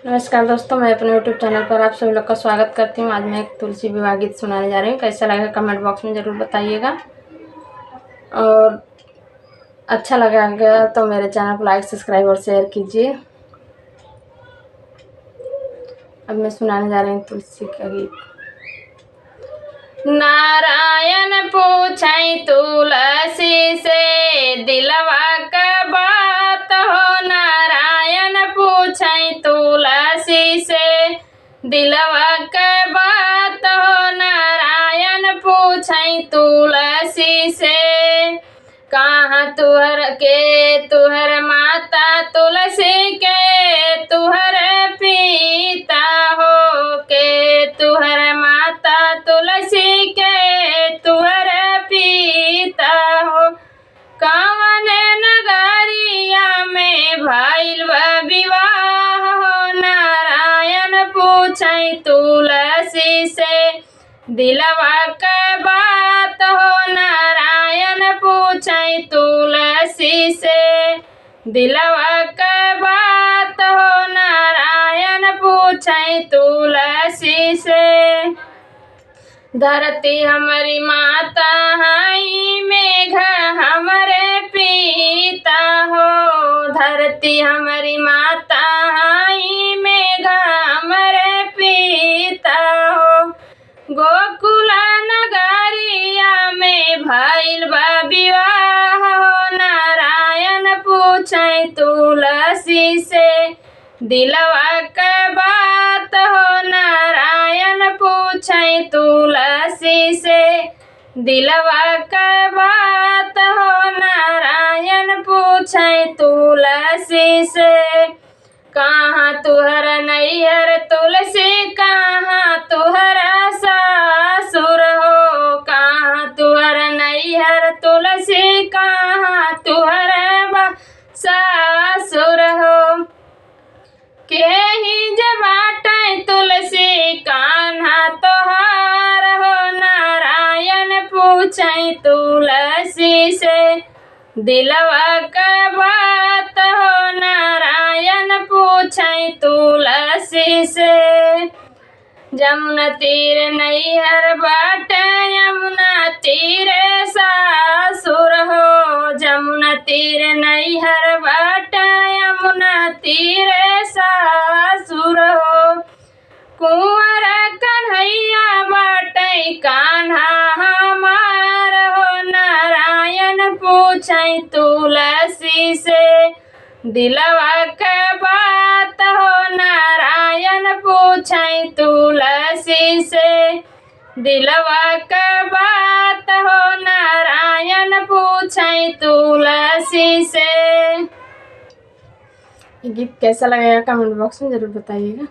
नमस्कार दोस्तों, मैं अपने यूट्यूब चैनल पर आप सभी लोग का स्वागत करती हूँ। आज मैं एक तुलसी विवाह गीत सुनाने जा रही हूँ। कैसा लगा कमेंट बॉक्स में ज़रूर बताइएगा, और अच्छा लगेगा तो मेरे चैनल को लाइक, सब्सक्राइब और शेयर कीजिए। अब मैं सुनाने जा रही हूँ तुलसी का गीत। नारायण पूछै तुलसी से दिलवा का बात हो, नारायण पूछै तुलसी से दिलवा का बात हो, नारायण पूछै तुलसी से कहाँ तुहर माता तुलसी के तुहर पिता हो, के तुहर माता तुलसी के तुहर पिता हो। कवन नगरिया में भइल बा विवाह हो, नारायण पूछै तुलसी से दिलवा का बात हो, नारायण पूछै तुलसी से दिलवा का बात हो, नारायण पूछै तुलसी से। धरती हमारी माता हई, मेघ हमारे पिता हो, धरती हमारी माता हई, मेघ हमारे पिता हो। गोकुला नगरिया में भइल बा विवाह हो, नारायण पूछै तुलसी से दिलवा का बात हो, नारायण पूछै तुलसी से दिलवा का बात हो, नारायण पूछै तुलसी से। कहाँ तुहर नैहर तुलसी, कहाँ तुहरा सासुर हो, कहाँ तुहर नैहर तुलसी, कहाँ तुहर सासुर हो। केहि जे बाटै तुलसी कान्हा तोहार हो, नारायण पूछै तुलसी से दिलवा का बात हो, नारायण पूछै तुलसी से। जमुना तीर नैहर बाटे, यमुना तीर सासुर हो, जमुना तीर नैहर बाटे, यमुना तीर सासुर हो। कुंवर कन्हैया बाटे कान्हा हमार हो, नारायण पूछै तुलसी से दिलवा का बात हो, नारायण पूछै तुलसी से दिलवा का बात हो, नारायण पूछै तुलसी से। ये गीत कैसा लगेगा कमेंट बॉक्स में ज़रूर बताइएगा।